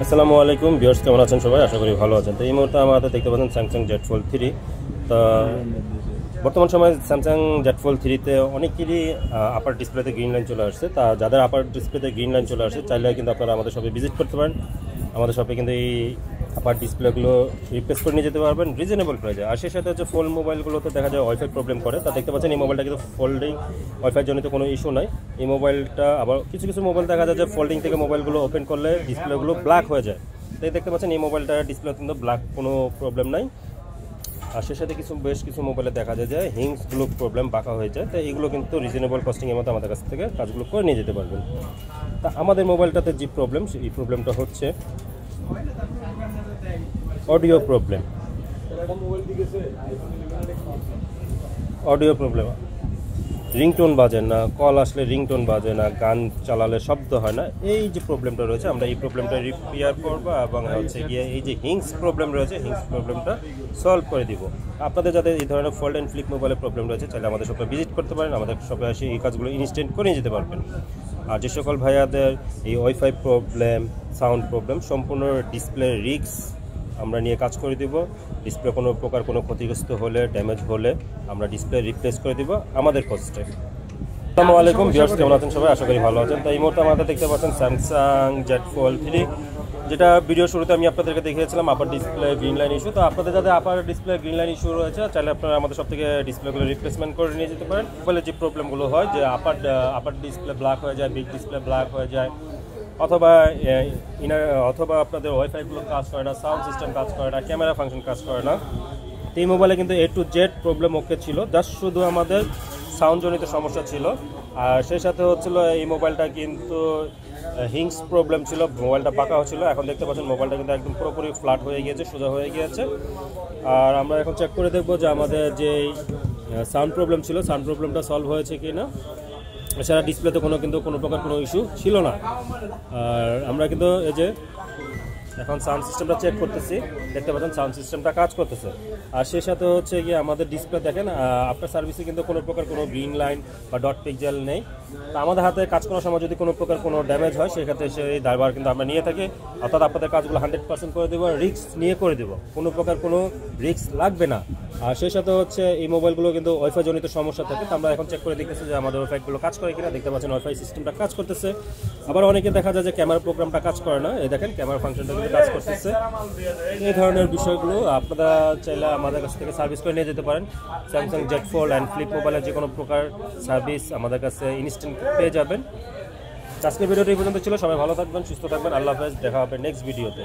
আসসালামু আলাইকুম ভিউয়ার্স, কেমন আছেন সবাই? আশা করি ভালো আছেন। তো এই মুহূর্তে আমার হাতে দেখতে পাচ্ছেন স্যামসাং জেড ফোল্ড 3। তো বর্তমান সময়ে স্যামসাং জেড ফোল্ড 3-তে অনেকেরই আপার ডিসপ্লেতে গ্রিন লাইন চলে আসছে। তা যাদের আপার ডিসপ্লেতে গ্রিন লাইন চলে আসছে চাইলে কিন্তু আপনারা আমাদের শপে ভিজিট করতে পারেন। আমাদের শপে কিন্তু এই আপার ডিসপ্লেগুলো রিপ্লেস করে নিয়ে যেতে পারবেন রিজনেবল প্রাইসে। আর সেই সাথে হচ্ছে ফোল্ড মোবাইলগুলোতে দেখা যায় ওয়াইফাই প্রবলেম করে। তা দেখতে পাচ্ছেন এই মোবাইলটা কিন্তু ফোল্ডিং, ওয়াইফাই জনিত কোনো ইস্যু নাই। এই মোবাইলটা আবার কিছু কিছু মোবাইল দেখা যায় যে ফোল্ডিং থেকে মোবাইলগুলো ওপেন করলে ডিসপ্লেগুলো ব্ল্যাক হয়ে যায়। তাই দেখতে পাচ্ছেন এই মোবাইলটা ডিসপ্লে কিন্তু ব্ল্যাক কোনো প্রবলেম নাই। আর সেই সাথে বেশ কিছু মোবাইলে দেখা যায় যে হিংসগুলো প্রবলেম বাঁকা হয়ে যায়। তাই এগুলো কিন্তু রিজনেবল কস্টিংয়ের মতো আমাদের কাছ থেকে কাজগুলো করে নিয়ে যেতে পারবেন। তা আমাদের মোবাইলটাতে যে প্রবলেম, এই প্রবলেমটা হচ্ছে অডিও প্রবলেম। রিংটোন বাজে না, কল আসলে রিংটোন বাজে না, গান চালালে শব্দ হয় না। এই যে প্রবলেমটা রয়েছে আমরা এই প্রবলেমটা রিপেয়ার করবো এবং হচ্ছে গিয়ে এই যে হিংস প্রবলেম রয়েছে হিংস প্রবলেমটা সলভ করে দিব। আপনাদের যাদের এই ধরনের ফোল্ড অ্যান্ড ফ্লিপ মোবাইলের প্রবলেম রয়েছে চাইলে আমাদের শপে ভিজিট করতে পারেন। আমাদের শপে এসে এই কাজগুলো ইনস্ট্যান্ট করে যেতে পারবেন। আর যে সকল ভাইয়াদের এই ওয়াইফাই প্রবলেম, সাউন্ড প্রবলেম, সম্পূর্ণ ডিসপ্লে রিস্ক আমরা নিয়ে কাজ করে দিব। ডিসপ্লে কোনো প্রকার কোনো ক্ষতিগ্রস্ত হলে, ড্যামেজ হলে আমরা ডিসপ্লে রিপ্লেস করে দিব আমাদের কস্টে। আসসালামু আলাইকুম ভিউয়ার্স, কেমন আছেন সবাই? আশা করি ভালো আছেন। তো এই মুহূর্তে আমাদের দেখতে পাচ্ছেন স্যামসাং জেড ফোল্ড 3, যেটা ভিডিও শুরুতে আমি আপনাদেরকে দেখিয়েছিলাম আপার ডিসপ্লে গ্রিন লাইন ইস্যু। তো আপনাদের যাদের আপার ডিসপ্লে গ্রিন লাইন ইস্যু রয়েছে চাইলে আপনারা আমাদের সব থেকে ডিসপ্লেগুলো রিপ্লেসমেন্ট করে নিয়ে যেতে পারেন। ফলে যে প্রবলেমগুলো হয় যে আপার ডিসপ্লে ব্ল্যাক হয়ে যায়, বিগ ডিসপ্লে ব্ল্যাক হয়ে যায়, অথবা আপনাদের ওয়াইফাইগুলো কাজ করে না, সাউন্ড সিস্টেম কাজ করে না, ক্যামেরা ফাংশন কাজ করে না। এই মোবাইলে কিন্তু A to Z problem okay ছিল, জাস্ট শুধু আমাদের সাউন্ডজনিত সমস্যা ছিল। আর সেই সাথে হচ্ছিল এই মোবাইলটা কিন্তু হিংস প্রবলেম ছিল, মোবাইলটা পাকা হচ্ছিল। এখন দেখতে পাচ্ছেন মোবাইলটা কিন্তু একদম পুরোপুরি ফ্ল্যাট হয়ে গিয়েছে, সোজা হয়ে গিয়েছে। আর আমরা এখন চেক করে দেখবো যে আমাদের যে সাউন্ড প্রবলেম ছিল সাউন্ড প্রবলেমটা সলভ হয়েছে কি না। এছাড়া ডিসপ্লেতে কোনো প্রকার কোনো ইস্যু ছিল না। আর আমরা কিন্তু এই যে এখন সাউন্ড সিস্টেমটা চেক করতেছি, দেখতে পাচ্ছেন সাউন্ড সিস্টেমটা কাজ করতেছে। আর সেই সাথে হচ্ছে গিয়ে আমাদের ডিসপ্লে দেখেন আপনার সার্ভিসে কিন্তু কোনো প্রকার কোনো গ্রিন লাইন বা ডট পিক্সেল নেই। তো আমাদের হাতে কাজ করার সময় যদি কোনো প্রকার কোনো ড্যামেজ হয় সেক্ষেত্রে সেই দায়ভার কিন্তু আমরা নিয়ে থাকি। অর্থাৎ আপনাদের কাজগুলো 100% করে দেবো, রিস্ক নিয়ে করে দেবো, কোনো প্রকার কোনো রিস্ক লাগবে না। আর সেই সাথে হচ্ছে এই মোবাইলগুলো কিন্তু ওয়াইফাই জনিত সমস্যা থাকে। তো আমরা এখন চেক করে দেখতেছি যে আমাদের ওয়াইফাইগুলো কাজ করে কিনা। দেখতে পাচ্ছেন ওয়াইফাই সিস্টেমটা কাজ করতেছে। আবার অনেকে দেখা যায় যে ক্যামেরা প্রোগ্রামটা কাজ করে না, এই দেখেন ক্যামেরা ফাংশনটা কিন্তু কাজ করতেছে। এই ধরনের বিষয়গুলো আপনারা চাইলে আমাদের কাছ থেকে সার্ভিস করে নিয়ে যেতে পারেন। Samsung Z fold and flip মোবাইলের যে কোনো প্রকার সার্ভিস আমাদের কাছে ইনস্ট্যান্ট পেয়ে যাবেন। আজকের ভিডিওটি এই পর্যন্ত ছিল। সবাই ভালো থাকবেন, সুস্থ থাকবেন। আল্লাহ হাফেজ, দেখা হবে নেক্সট ভিডিওতে।